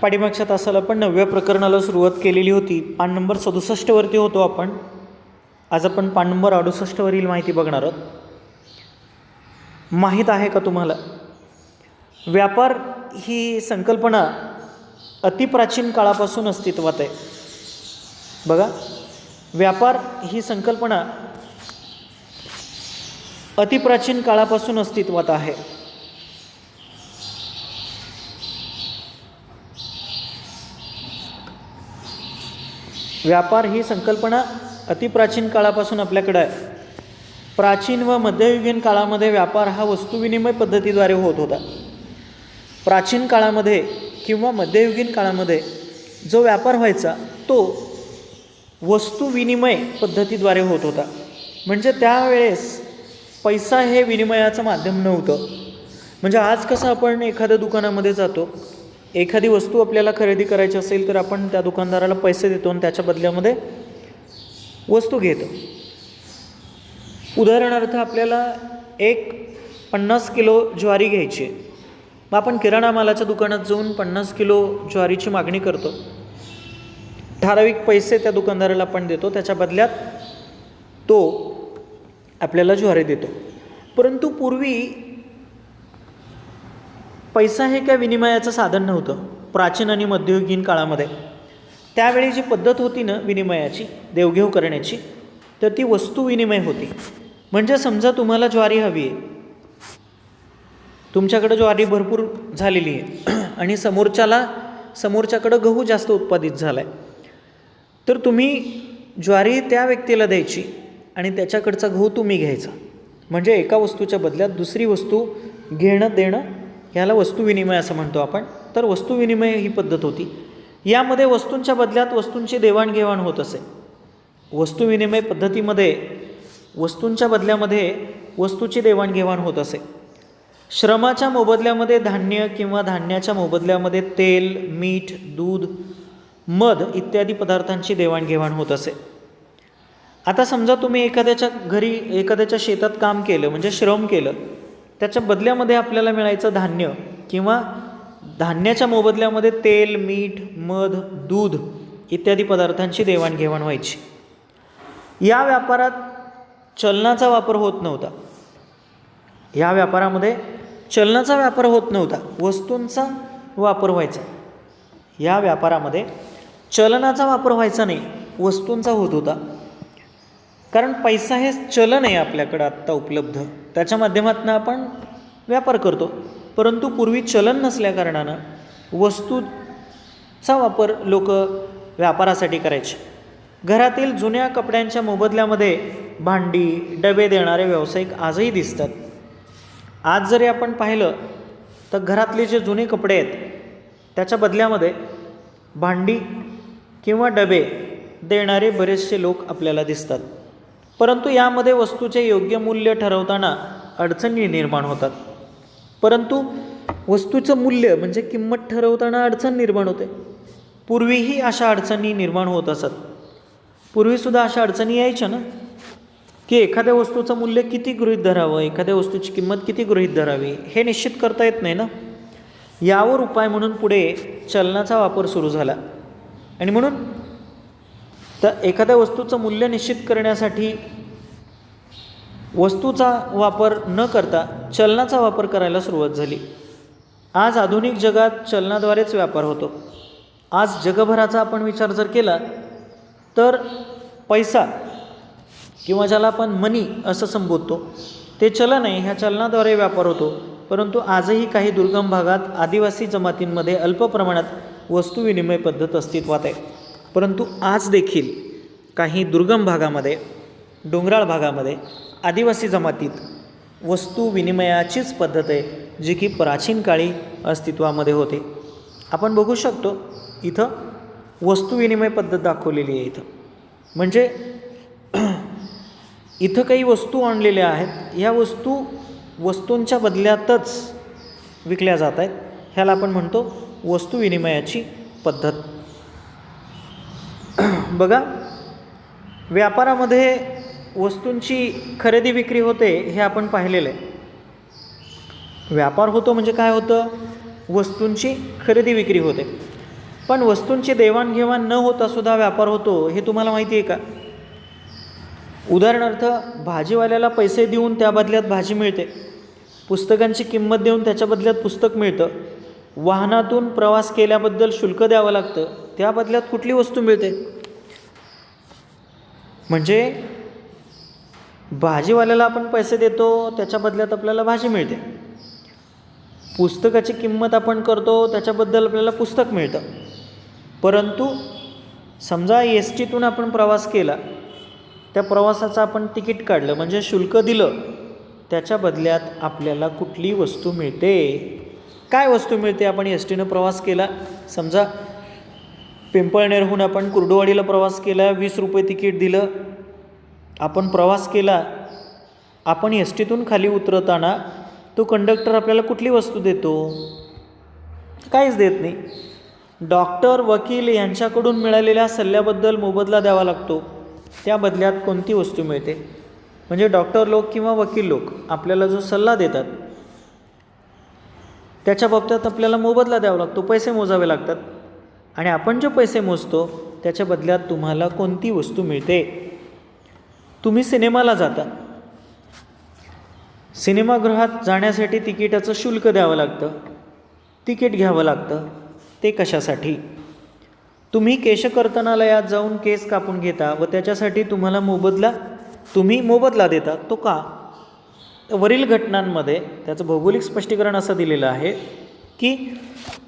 पाठीमागच्या तासाला आपण 9व्या प्रकरणाला सुरुवात केलेली होती. पान नंबर 67 वरती होतो आपण. आज आपण पान नंबर 68 वरील माहिती बघणार आहोत. माहीत आहे का तुम्हाला, व्यापार ही संकल्पना अतिप्राचीन काळापासून अस्तित्वात आहे. बघा, व्यापार ही संकल्पना अतिप्राचीन काळापासून अस्तित्वात आहे. व्यापार ही संकल्पना अतिप्राचीन काळापासून आपल्याकडे आहे. प्राचीन व मध्ययुगीन काळामध्ये व्यापार हा वस्तुविनिमय पद्धतीद्वारे होत होता. प्राचीन काळामध्ये किंवा मध्ययुगीन काळामध्ये जो व्यापार व्हायचा तो वस्तुविनिमय पद्धतीद्वारे होत होता. म्हणजे त्यावेळेस पैसा हे विनिमयाचं माध्यम नव्हतं. म्हणजे आज कसं आपण एखाद्या दुकानामध्ये जातो, एखादी वस्तू आपल्याला खरेदी करायची असेल तर आपण त्या दुकानदाराला पैसे देतो आणि त्याच्या बदल्यामध्ये वस्तू घेतो. उदाहरणार्थ आपल्याला 50 किलो ज्वारी घ्यायची आहे, मग आपण किराणा मालाच्या दुकानात जाऊन 50 किलो ज्वारीची मागणी करतो. ठराविक पैसे त्या दुकानदाराला आपण देतो, त्याच्या बदल्यात तो आपल्याला ज्वारी देतो. परंतु पूर्वी पैसा हे काय विनिमयाचं साधन नव्हतं. प्राचीन आणि मध्ययुगीन काळामध्ये त्यावेळी जी पद्धत होती ना विनिमयाची, देवघेव करण्याची, तर ती वस्तू विनिमय होती. म्हणजे समजा तुम्हाला ज्वारी हवी आहे, तुमच्याकडे ज्वारी भरपूर झालेली आहे आणि समोरच्याकडं गहू जास्त उत्पादित झाला आहे, तर तुम्ही ज्वारी त्या व्यक्तीला द्यायची आणि त्याच्याकडचा गहू तुम्ही घ्यायचा. म्हणजे एका वस्तूच्या बदल्यात दुसरी वस्तू घेणं देणं, ह्याला वस्तू विनिमय असं म्हणतो आपण. तर वस्तू विनिमय ही पद्धत होती. यामध्ये वस्तूंच्या बदल्यात वस्तूंची देवाणघेवाण होत असे. वस्तू विनिमय पद्धतीमध्ये वस्तूंच्या बदल्यामध्ये वस्तूची देवाणघेवाण होत असे. श्रमाच्या मोबदल्यामध्ये धान्य किंवा धान्याच्या मोबदल्यामध्ये तेल, मीठ, दूध, मध इत्यादी पदार्थांची देवाणघेवाण होत असे. आता समजा तुम्ही एखाद्याच्या घरी, एखाद्याच्या शेतात काम केलं, म्हणजे श्रम केलं, त्याच्या बदल्यामध्ये आपल्याला मिळायचं धान्य किंवा धान्याच्या मोबदल्यामध्ये तेल, मीठ, मध, दूध इत्यादी पदार्थांची देवाणघेवाण व्हायची. या व्यापारात चलनाचा वापर होत नव्हता. या व्यापारामध्ये चलनाचा व्यापार होत नव्हता, वस्तूंचा वापर व्हायचा. या व्यापारामध्ये चलनाचा वापर व्हायचा नाही, वस्तूंचा होत होता. कारण पैसा हे चलन आहे आपल्याकडं आत्ता उपलब्ध, त्याच्या माध्यमातून आपण व्यापार करतो. परंतु पूर्वी चलन नसल्याकारणानं वस्तूचा वापर लोक व्यापारासाठी करायचे. घरातील जुन्या कपड्यांच्या मोबदल्यामध्ये भांडी, डबे देणारे व्यावसायिक आजही दिसतात. आज जरी आपण पाहिलं तर घरातले जे जुने कपडे आहेत त्याच्या बदल्यामध्ये भांडी किंवा डबे देणारे बरेचसे लोक आपल्याला दिसतात. परंतु यामध्ये वस्तूचे योग्य मूल्य ठरवताना अडचणी निर्माण होतात. परंतु वस्तूचं मूल्य म्हणजे किंमत ठरवताना अडचण निर्माण होते. पूर्वीही अशा अडचणी निर्माण होत असत. पूर्वीसुद्धा अशा अडचणी यायच्या ना, की एखाद्या वस्तूचं मूल्य किती गृहीत धरावं, एखाद्या वस्तूची किंमत किती गृहीत धरावी हे निश्चित करता येत नाही ना. यावर उपाय म्हणून पुढे चलनाचा वापर सुरू झाला. आणि म्हणून तर एखाद्या वस्तूचं मूल्य निश्चित करण्यासाठी वस्तूचा वापर न करता चलनाचा वापर करायला सुरुवात झाली. आज आधुनिक जगात चलनाद्वारेच व्यापार होतो. आज जगभराचा आपण विचार जर केला तर पैसा किंवा ज्याला आपण मनी असं संबोधतो ते चलन आहे. ह्या चलनाद्वारे व्यापार होतो. परंतु आजही काही दुर्गम भागात आदिवासी जमातींमध्ये अल्प प्रमाणात वस्तू विनिमय पद्धत अस्तित्वात आहे. परंतु आज देखील काही दुर्गम भागामध्ये, डोंगराळ भागामध्ये, आदिवासी जमातीत वस्तू विनिमयाचीच पद्धत आहे, जी की प्राचीन काळी अस्तित्वामध्ये होते. आपण बघू शकतो इथं वस्तू विनिमय पद्धत दाखवलेली आहे. इथं म्हणजे इथं काही वस्तू आणलेल्या आहेत, ह्या वस्तूंच्या बदल्यातच विकल्या जात आहेत. ह्याला आपण म्हणतो वस्तू विनिमयाची पद्धत. बघा, व्यापारामध्ये वस्तूंची खरेदी विक्री होते हे आपण पाहिलेलं आहे. व्यापार होतो म्हणजे काय होतं, वस्तूंची खरेदी विक्री होते. पण वस्तूंची देवाणघेवाण न होता सुद्धा व्यापार होतो, हे तुम्हाला माहिती आहे का? उदाहरणार्थ, भाजीवाल्याला पैसे देऊन त्या बदल्यात भाजी मिळते, पुस्तकांची किंमत देऊन त्याच्या बदल्यात पुस्तक मिळतं, वाहनातून प्रवास केल्याबद्दल शुल्क द्यावं लागतं, त्या बदल्यात कुठली वस्तू मिळते? म्हणजे भाजीवाल्याला आपण पैसे देतो, त्याच्या बदल्यात आपल्याला भाजी मिळते, पुस्तकाची किंमत आपण करतो, त्याच्याबद्दल आपल्याला पुस्तक मिळतं. परंतु समजा एस टीतून आपण प्रवास केला, त्या प्रवासाचं आपण तिकीट काढलं म्हणजे शुल्क दिलं, त्याच्या बदल्यात आपल्याला कुठली वस्तू मिळते? काय वस्तू मिळते? आपण एस टीनं प्रवास केला, समजा पिंपळनेरहून आपण कुर्डुवाडीला प्रवास केला, 20 रुपये तिकीट दिलं, आपण प्रवास केला. आपण एस टीतून खाली उतरताना तो कंडक्टर आपल्याला कुठली वस्तू देतो? काहीच देत नाही. डॉक्टर, वकील यांच्याकडून मिळालेल्या सल्ल्याबद्दल मोबदला द्यावा लागतो, त्या बदल्यात कोणती वस्तू मिळते? म्हणजे डॉक्टर लोक किंवा वकील लोक आपल्याला जो सल्ला देतात त्याच्या बाबतीत आपल्याला मोबदला द्यावा लागतो, पैसे मोजावे लागतात. आणि आपण जे पैसे मोजतो त्याच्या बदल्यात तुम्हाला कोणती वस्तू मिळते? तुम्ही सिनेमाला जाता, सिनेमागृहात जाण्यासाठी तिकिटाचं शुल्क द्यावं लागतं, तिकीट घ्यावं लागतं. ते कशासाठी? तुम्ही केशकर्तनालयात जाऊन केस कापून घेता व त्याच्यासाठी तुम्ही मोबदला देता. तो का? वरील घटनांमध्ये त्याचं भौगोलिक स्पष्टीकरण असं दिलेलं आहे की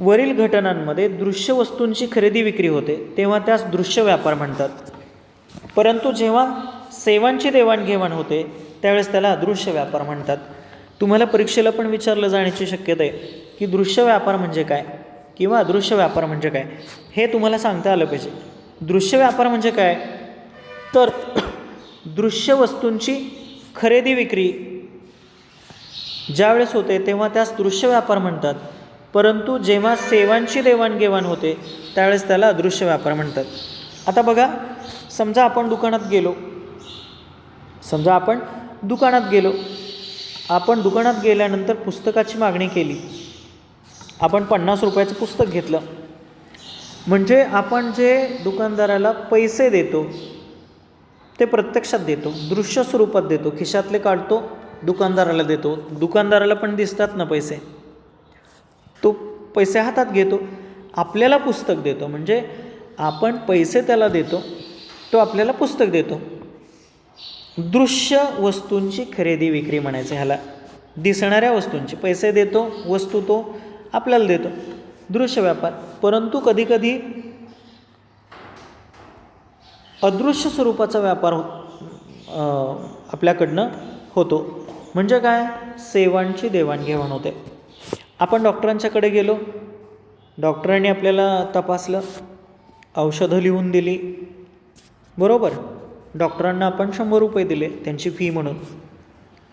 वरील घटनांमध्ये दृश्य वस्तूंची खरेदी विक्री होते तेव्हा त्यास दृश्य व्यापार म्हणतात, परंतु जेव्हा सेवांची देवाणघेवाण होते त्यावेळेस त्याला अदृश्य व्यापार म्हणतात. तुम्हाला परीक्षेला पण विचारलं जाण्याची शक्यता आहे की दृश्य व्यापार म्हणजे काय किंवा अदृश्य व्यापार म्हणजे काय, हे तुम्हाला सांगता आलं पाहिजे. दृश्य व्यापार म्हणजे काय? तर दृश्य वस्तूंची खरेदी विक्री ज्यावेळेस होते तेव्हा त्यास दृश्य व्यापार म्हणतात, परंतु जेव्हा सेवांची देवाणघेवाण होते त्यावेळेस त्याला अदृश्य व्यापार म्हणतात. आता बघा, समजा आपण दुकानात गेलो, आपण दुकानात गेल्यानंतर पुस्तकाची मागणी केली, आपण 50 रुपयाचं पुस्तक घेतलं, म्हणजे आपण जे दुकानदाराला पैसे देतो ते प्रत्यक्षात देतो, दृश्य स्वरूपात देतो, खिशातले काढतो, दुकानदाराला देतो, दुकानदाराला पण दिसतात ना पैसे, तो पैसे हातात घेतो, आपल्याला पुस्तक देतो, म्हणजे आपण पैसे त्याला देतो, तो आपल्याला पुस्तक देतो. दृश्य वस्तूंची खरेदी विक्री म्हणायचं ह्याला. दिसणाऱ्या वस्तूंची पैसे देतो, वस्तू तो आपल्याला देतो, दृश्य व्यापार. परंतु कधीकधी अदृश्य स्वरूपाचा व्यापार आपल्याकडनं होतो. म्हणजे काय? सेवांची देवाणघेवाण होते. आपण डॉक्टरांच्याकडे गेलो, डॉक्टरांनी आपल्याला तपासलं, औषधं लिहून दिली, बरोबर. डॉक्टरांना आपण 100 रुपये दिले त्यांची फी म्हणून.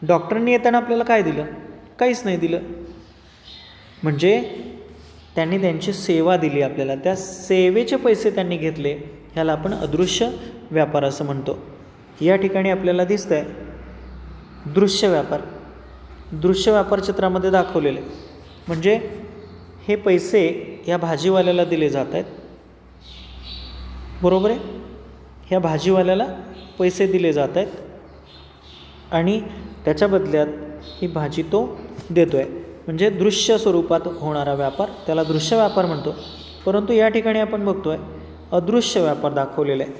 डॉक्टरांनी येताना आपल्याला काय दिलं? काहीच नाही दिलं. म्हणजे त्यांनी त्यांची सेवा दिली आपल्याला, त्या सेवेचे पैसे त्यांनी घेतले, ह्याला आपण अदृश्य व्यापार असं म्हणतो. या ठिकाणी आपल्याला दिसतं आहे दृश्य व्यापार. दृश्य व्यापार चित्रामध्ये दाखवलेले म्हणजे हे पैसे ह्या भाजीवाल्याला दिले जात आहेत, बरोबर आहे. ह्या भाजीवाल्याला पैसे दिले जात आहेत आणि त्याच्या बदल्यात ही भाजी तो देतो आहे, म्हणजे दृश्य स्वरूपात होणारा व्यापार, त्याला दृश्य व्यापार म्हणतो. परंतु या ठिकाणी आपण बघतो आहे अदृश्य व्यापार दाखवलेला आहे.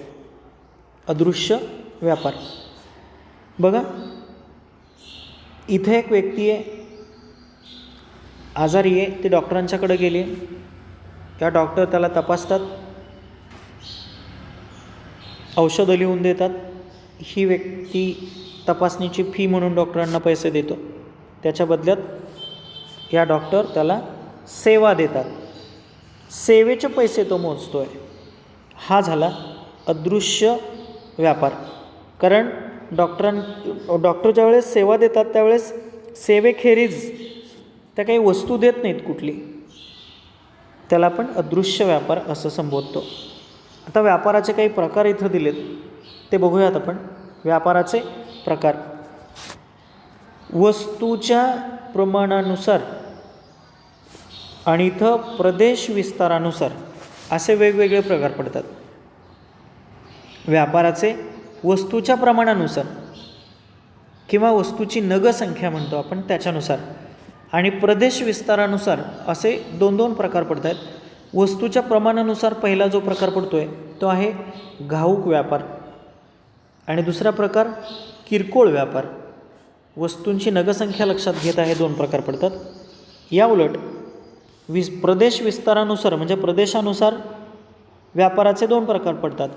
अदृश्य व्यापार बघा, इथे एक व्यक्ती आहे, आजारी आहे, ती डॉक्टरांच्याकडे गेली, त्या डॉक्टर त्याला तपासतात, औषधं लिहून देतात. ही व्यक्ती तपासणीची फी म्हणून डॉक्टरांना पैसे देतो, त्याच्या बदल्यात या डॉक्टर त्याला सेवा देतात, सेवेचे पैसे तो मोजतो आहे. हा झाला अदृश्य व्यापार. कारण डॉक्टर ज्यावेळेस सेवा देतात त्यावेळेस सेवेखेरीज त्या काही वस्तू देत नाहीत कुठली, त्याला आपण अदृश्य व्यापार असं संबोधतो. आता व्यापाराचे काही प्रकार इथं दिलेत, ते बघूयात आपण. व्यापाराचे प्रकार: वस्तूच्या प्रमाणानुसार आणि इथं प्रदेश विस्तारानुसार असे वेगवेगळे प्रकार पडतात. व्यापाराचे वस्तूच्या प्रमाणानुसार किंवा वस्तूची नगसंख्या म्हणतो आपण त्याच्यानुसार आणि प्रदेश विस्तारानुसार असे दोन दोन प्रकार पडत आहेत. वस्तूच्या प्रमाणानुसार पहिला जो प्रकार पडतो आहे तो आहे घाऊक व्यापार आणि दुसरा प्रकार किरकोळ व्यापार. वस्तूंची नगसंख्या लक्षात घेता हे दोन प्रकार पडतात. या उलट प्रदेश विस्तारानुसार म्हणजे प्रदेशानुसार व्यापाराचे दोन प्रकार पडतात.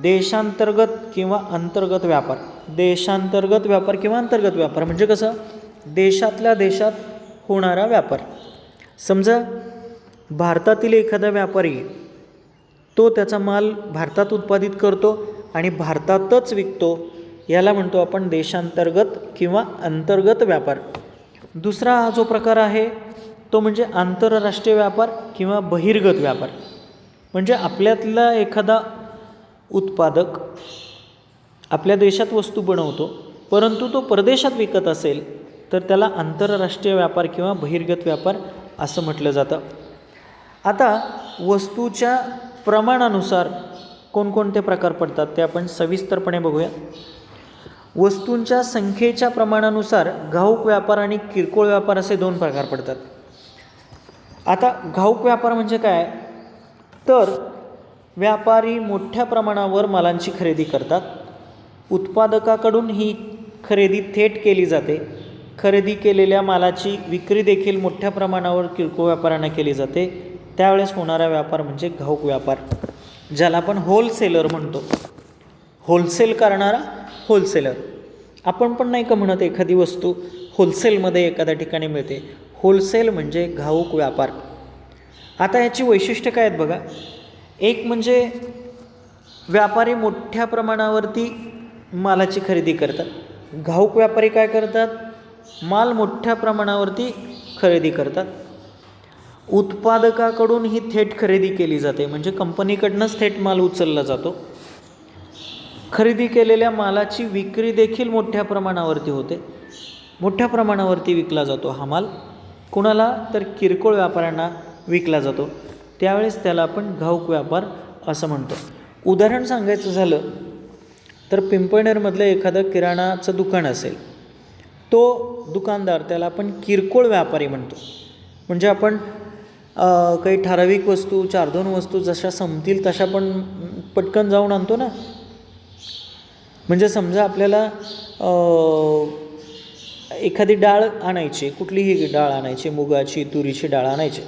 देशांतर्गत किंवा अंतर्गत व्यापार. देशांतर्गत व्यापार किंवा अंतर्गत व्यापार म्हणजे कसं, देशातल्या देशात होणारा व्यापार. समजा भारतातील एखादा व्यापारी तो त्याचा माल भारतात उत्पादित करतो आणि भारतातच विकतो, याला म्हणतो आपण देशांतर्गत किंवा अंतर्गत व्यापार. दुसरा हा जो प्रकार आहे तो म्हणजे आंतरराष्ट्रीय व्यापार किंवा बहिर्गत व्यापार. म्हणजे आपल्यातला एखादा उत्पादक आपल्या देशात वस्तू बनवतो परंतु तो परदेशात विकत असेल तर त्याला आंतरराष्ट्रीय व्यापार किंवा बहिर्गत व्यापार असं म्हटलं जातं. आता वस्तूच्या प्रमाणानुसार कोणकोणते प्रकार पडतात ते आपण सविस्तरपणे बघूया. वस्तूंच्या संख्येच्या प्रमाणानुसार घाऊक व्यापार आणि किरकोळ व्यापार असे दोन प्रकार पडतात. आता घाऊक व्यापार म्हणजे काय, तर व्यापारी मोठ्या प्रमाणावर मालांची खरेदी करतात. उत्पादकाकडून ही खरेदी थेट केली जाते. खरेदी केलेल्या मालाची विक्री देखील मोठ्या प्रमाणावर किरकोळ व्यापाऱ्यांना केली जाते. त्यावेळेस होणारा व्यापार म्हणजे घाऊक व्यापार, ज्याला आपण होलसेलर म्हणतो. होलसेल करणारा होलसेलर. आपण पण नाही का म्हणत एखादी वस्तू होलसेलमध्ये एखाद्या ठिकाणी मिळते. होलसेल म्हणजे घाऊक व्यापार. आता ह्याची वैशिष्ट्य काय आहेत बघा. एक म्हणजे व्यापारी मोठ्या प्रमाणावरती मालाची खरेदी करतात. घाऊक व्यापारी काय करतात, माल मोठ्या प्रमाणावरती खरेदी करतात. उत्पादकाकडून ही थेट खरेदी केली जाते म्हणजे कंपनीकडनंच थेट माल उचलला जातो. खरेदी केलेल्या मालाची विक्री देखील मोठ्या प्रमाणावरती होते. मोठ्या प्रमाणावरती विकला जातो हा माल. कुणाला, तर किरकोळ व्यापाऱ्यांना विकला जातो. त्यावेळेस त्याला आपण घाऊक व्यापार असं म्हणतो. उदाहरण सांगायचं झालं तर पिंपळनेरमधलं एखादं किराणाचं दुकान असेल, तो दुकानदार त्याला आपण किरकोळ व्यापारी म्हणतो. म्हणजे आपण काही ठराविक वस्तू 4-2 वस्तू जशा संपतील तशा पण पटकन जाऊन आणतो ना. म्हणजे समजा आपल्याला एखादी डाळ आणायची, कुठलीही डाळ आणायची, मुगाची तुरीची डाळ आणायची.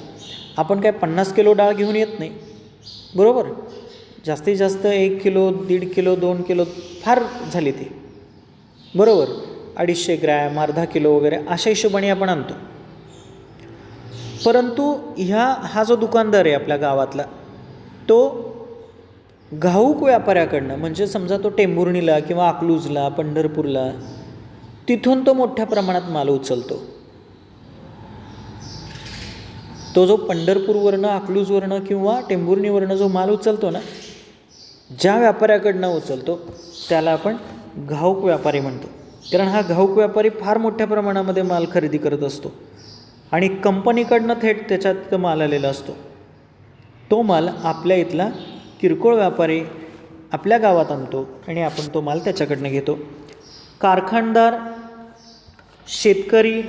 आपण काय 50 किलो डाळ घेऊन येत नाही, बरोबर. जास्तीत जास्त 1 किलो, 1.5 किलो, 2 किलो फार झाली ती, बरोबर. 250 ग्रॅम, अर्धा किलो वगैरे अशा हिशोबाने आपण आणतो. परंतु हा जो दुकानदार आहे आपल्या गावातला, तो घाऊक व्यापाऱ्याकडनं म्हणजे समजा तो टेंभुर्णीला किंवा अकलूजला, पंढरपूरला, तिथून तो मोठ्या प्रमाणात माल उचलतो. तो जो पंढरपूरवरनं, अकलूजवरनं किंवा टेंभुर्णीवरनं जो माल उचलतो ना, ज्या व्यापाऱ्याकडनं उचलतो त्याला आपण घाऊक व्यापारी म्हणतो. कारण हा घाऊक व्यापारी फार मोठ्या प्रमाणामध्ये माल खरेदी करत असतो आणि कंपनीकडनं थेट त्याच्यात माल आलेला असतो. तो माल आपल्या इथला किरकोळ व्यापारी आपल्या गावात आणतो आणि आपण तो माल त्याच्याकडनं घेतो. कारखानदार, शेतकरी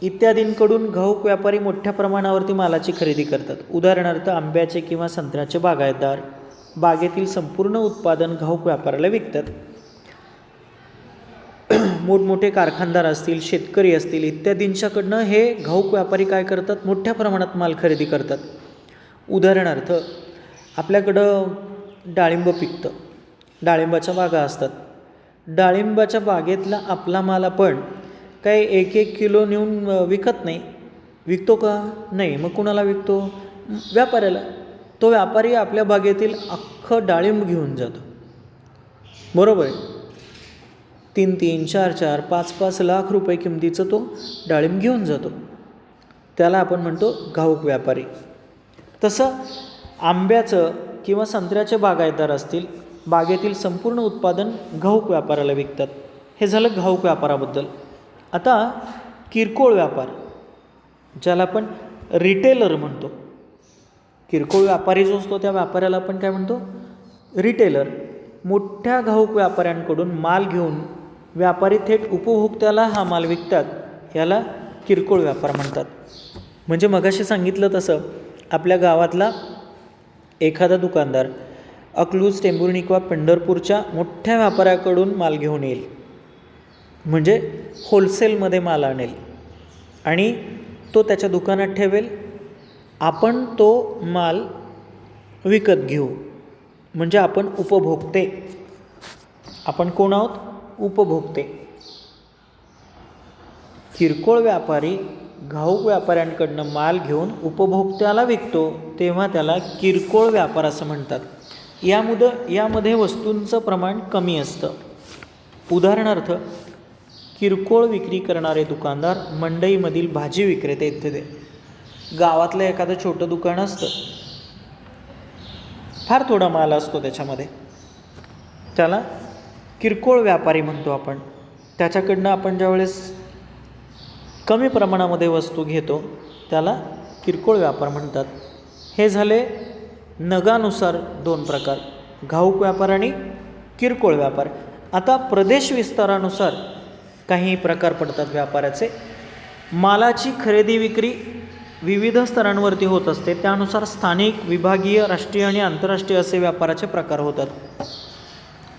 इत्यादींकडून घाऊक व्यापारी मोठ्या प्रमाणावरती मालाची खरेदी करतात. उदाहरणार्थ आंब्याचे किंवा संत्र्याचे बागायतदार बागेतील संपूर्ण उत्पादन घाऊक व्यापाराला विकतात. मोठमोठे कारखानदार असतील, शेतकरी असतील इत्यादींच्याकडनं हे घाऊक व्यापारी काय करतात, मोठ्या प्रमाणात माल खरेदी करतात. उदाहरणार्थ आपल्याकडं डाळिंब पिकतं, डाळिंबाच्या बागा असतात. डाळिंबाच्या बागेतला आपला माल आपण काय 1-1 किलो नेऊन विकत नाही. विकतो का, नाही. मग कुणाला विकतो, व्यापाऱ्याला. तो व्यापारी आपल्या बागेतील अख्खं डाळिंब घेऊन जातो, बरोबर आहे. 3-3, 4-4, 5-5 लाख रुपये किमतीचं तो डाळिंब घेऊन जातो. त्याला आपण म्हणतो घाऊक व्यापारी. तसं आंब्याचं किंवा संत्र्याचे बागायतदार असतील, बागेतील संपूर्ण उत्पादन घाऊक व्यापाराला विकतात. हे झालं घाऊक व्यापाराबद्दल. आता किरकोळ व्यापार, ज्याला आपण रिटेलर म्हणतो. किरकोळ व्यापारी जो असतो त्या व्यापाऱ्याला आपण काय म्हणतो? रिटेलर. मोठ्या घाऊक व्यापाऱ्यांकडून माल घेऊन व्यापारी थेट उपभोक्त्याला हा माल विकतात, याला किरकोळ व्यापार म्हणतात. म्हणजे मगाशी सांगितलं तसं आपल्या गावातला एखादा दुकानदार अकलूज, टेंभुर्णी किंवा पंढरपूरच्या मोठ्या व्यापाऱ्याकडून माल घेऊन येईल, म्हणजे होलसेलमध्ये माल आणेल आणि तो त्याच्या दुकानात ठेवेल. आपण तो माल विकत घेऊ, म्हणजे आपण उपभोक्ते. आपण कोण आहोत? उपभोक्ते. किरकोळ व्यापारी घाऊक व्यापाऱ्यांकडनं माल घेऊन उपभोक्त्याला विकतो तेव्हा त्याला किरकोळ व्यापार असं म्हणतात. यामध्ये वस्तूंचं प्रमाण कमी असतं. उदाहरणार्थ, किरकोळ विक्री करणारे दुकानदार, मंडईमधील भाजी विक्रेते इत्यादी. गावातलं एखादं छोटं दुकान असतं, फार थोडा माल असतो त्याच्यामध्ये, त्याला किरकोळ व्यापारी म्हणतो आपण. त्याच्याकडनं आपण ज्यावेळेस कमी प्रमाणामध्ये वस्तू घेतो त्याला किरकोळ व्यापार म्हणतात. हे झाले नगानुसार 2 प्रकार, घाऊक व्यापार आणि किरकोळ व्यापार. आता प्रदेश विस्तारानुसार काही प्रकार पडतात व्यापाराचे. मालाची खरेदी विक्री विविध स्तरांवरती होत असते, त्यानुसार स्थानिक, विभागीय, राष्ट्रीय आणि आंतरराष्ट्रीय असे व्यापाराचे प्रकार होतात.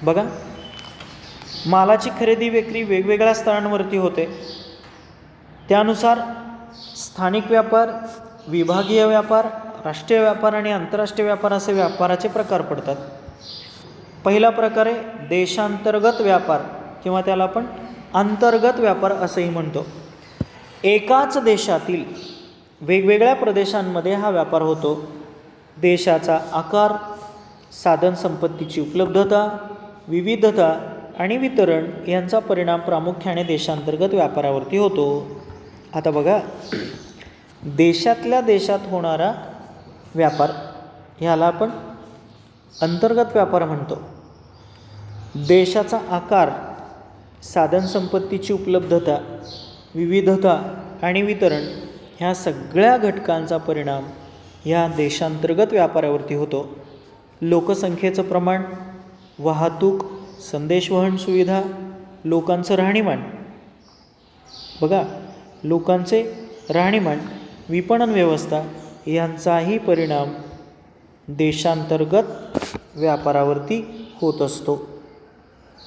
बघा, मालाची खरेदी विक्री वेगवेगळ्या स्तरांवरती होते, त्यानुसार स्थानिक व्यापार, विभागीय व्यापार, राष्ट्रीय व्यापार आणि आंतरराष्ट्रीय व्यापार असे व्यापाराचे प्रकार पडतात. पहिला प्रकार आहे देशांतर्गत व्यापार किंवा त्याला आपण अंतर्गत व्यापार असंही म्हणतो. एकाच देशातील वेगवेगळ्या प्रदेशांमध्ये हा व्यापार होतो. देशाचा आकार, साधनसंपत्तीची उपलब्धता, विविधता आणि वितरण यांचा परिणाम प्रामुख्याने देशांतर्गत व्यापारावरती होतो. आता बघा, देशातल्या देशात होणारा व्यापार ह्याला आपण अंतर्गत व्यापार म्हणतो. देशाचा आकार, साधनसंपत्तीची उपलब्धता, विविधता आणि वितरण ह्या सगळ्या घटकांचा परिणाम ह्या देशांतर्गत व्यापारावरती होतो. लोकसंख्येचं प्रमाण, वाहतूक, संदेशवहन सुविधा, लोकांचं राहणीमान, बघा, लोकांचे राहणीमान, विपणन व्यवस्था यांचाही परिणाम देशांतर्गत व्यापारावरती होत असतो.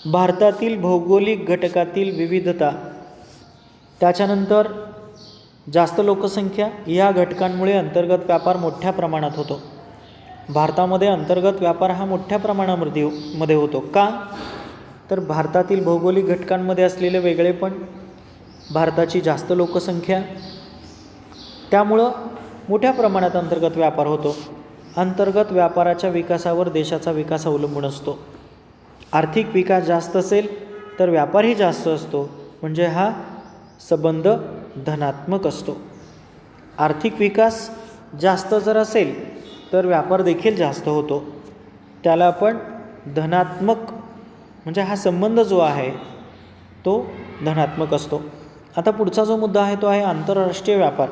भारतातील भौगोलिक घटकातील विविधता, त्याच्यानंतर जास्त लोकसंख्या या घटकांमुळे अंतर्गत व्यापार मोठ्या प्रमाणात होतो. भारतामध्ये अंतर्गत व्यापार हा मोठ्या प्रमाणामध्ये होतो. का? तर भारतातील भौगोलिक घटकांमध्ये असलेले वेगळेपण, भारताची जास्त लोकसंख्या, त्यामुळं मोठ्या प्रमाणात अंतर्गत व्यापार होतो. अंतर्गत व्यापाराच्या विकासावर देशाचा विकास अवलंबून असतो. आर्थिक विकास जास्त असेल तर व्यापारही जास्त असतो, म्हणजे हा संबंध धनात्मक असतो. आर्थिक विकास जास्त जर असेल तर व्यापार देखील जास्त होतो, त्याला आपण धनात्मक, म्हणजे हा संबंध जो आहे तो धनात्मक असतो. आता पुढचा जो मुद्दा आहे तो आहे आंतरराष्ट्रीय व्यापार.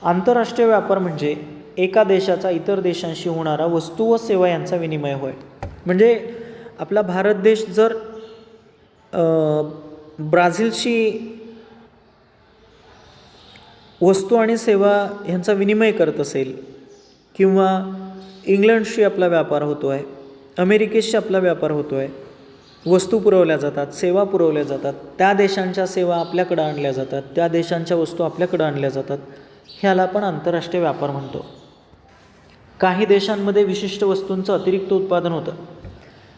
आंतरराष्ट्रीय व्यापार म्हणजे एका देशाचा इतर देशांशी होणारा वस्तू व सेवा यांचा विनिमय होय. म्हणजे आपला भारत देश जर ब्राझीलशी वस्तू आणि सेवा यांचा विनिमय करत असेल, किंवा इंग्लंडशी आपला व्यापार होतो आहे, अमेरिकेशी आपला व्यापार होतो आहे, वस्तू पुरवल्या जातात, सेवा पुरवल्या जातात, त्या देशांच्या सेवा आपल्याकडं आणल्या जातात, त्या देशांच्या वस्तू आपल्याकडं आणल्या जातात, ह्याला आपण आंतरराष्ट्रीय व्यापार म्हणतो. काही देशांमध्ये विशिष्ट वस्तूंचं अतिरिक्त उत्पादन होतं.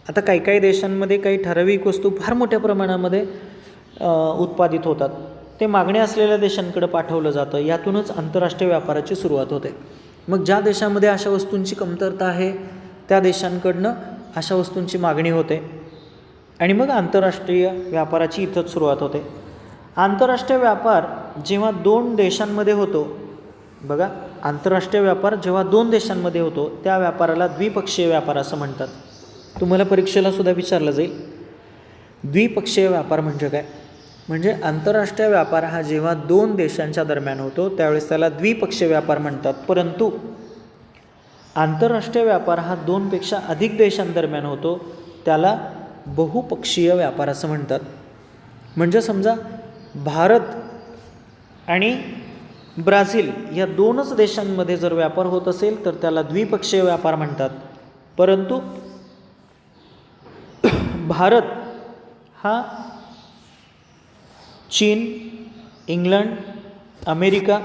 आता काही काही देशांमध्ये काही ठराविक वस्तू फार मोठ्या प्रमाणामध्ये उत्पादित होतात, ते मागणी असलेल्या देशांकडे पाठवलं जातं. यातूनच आंतरराष्ट्रीय व्यापाराची सुरुवात होते. मग ज्या देशामध्ये अशा वस्तूंची कमतरता आहे त्या देशांकडनं अशा वस्तूंची मागणी होते आणि मग आंतरराष्ट्रीय व्यापाराची इथंच सुरुवात होते. आंतरराष्ट्रीय व्यापार जेव्हा 2 देशांमध्ये होतो, बघा, आंतरराष्ट्रीय व्यापार जेव्हा 2 देशांमध्ये होतो त्या व्यापाराला द्विपक्षीय व्यापार असं म्हणतात. तुम्हाला परीक्षेला सुद्धा विचारलं जाईल, द्विपक्षीय व्यापार म्हणजे काय? म्हणजे आंतरराष्ट्रीय व्यापार हा जेव्हा 2 देशांच्या दरम्यान होतो त्यावेळेस त्याला द्विपक्षीय व्यापार म्हणतात. परंतु आंतरराष्ट्रीय व्यापार हा 2पेक्षा अधिक देशांदरम्यान होतो, त्याला बहुपक्षीय व्यापार असं म्हणतात. म्हणजे समजा भारत आणि ब्राझील या 2च देशांमध्ये जर व्यापार होत असेल तर त्याला द्विपक्षीय व्यापार म्हणतात. परंतु भारत हा चीन, इंग्लंड, अमेरिका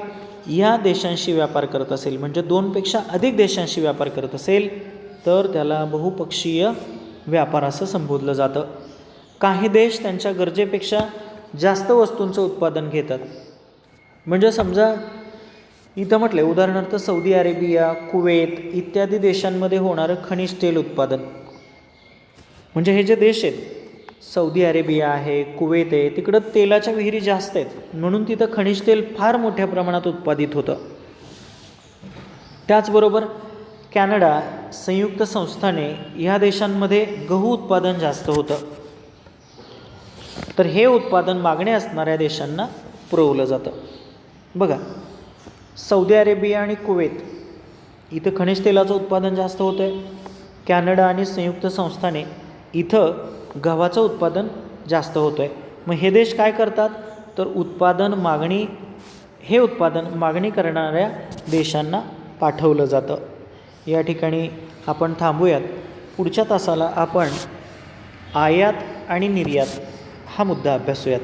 या देशांशी व्यापार करत असेल, म्हणजे 2पेक्षा अधिक देशांशी व्यापार करत असेल तर त्याला बहुपक्षीय व्यापार असं संबोधलं जातं. काही देश त्यांच्या गरजेपेक्षा जास्त वस्तूंचं उत्पादन घेतात. म्हणजे समजा इथं म्हटले उदाहरणार्थ सौदी अरेबिया, कुवेत इत्यादी देशांमध्ये होणारं खनिज तेल उत्पादन. म्हणजे हे जे देश आहेत, सौदी अरेबिया आहे, कुवेत आहे, तिकडं तेलाच्या विहिरी जास्त आहेत, म्हणून तिथं खनिज तेल फार मोठ्या प्रमाणात उत्पादित होतं. त्याचबरोबर कॅनडा, संयुक्त संस्थाने ह्या देशांमध्ये गहू उत्पादन जास्त होतं. तर हे उत्पादन मागणी असणाऱ्या देशांना पुरवलं जातं. बघा, सौदी अरेबिया आणि कुवेत इथं खनिज तेलाचं उत्पादन जास्त होतं आहे. कॅनडा आणि संयुक्त संस्थाने इथं गव्हाचं उत्पादन जास्त होतं आहे. मग हे देश काय करतात तर उत्पादन मागणी करणाऱ्या देशांना पाठवलं जातं. या ठिकाणी आपण थांबूयात. पुढच्या तासाला आपण आयात आणि निर्यात हा मुद्दा अभ्यासूयात.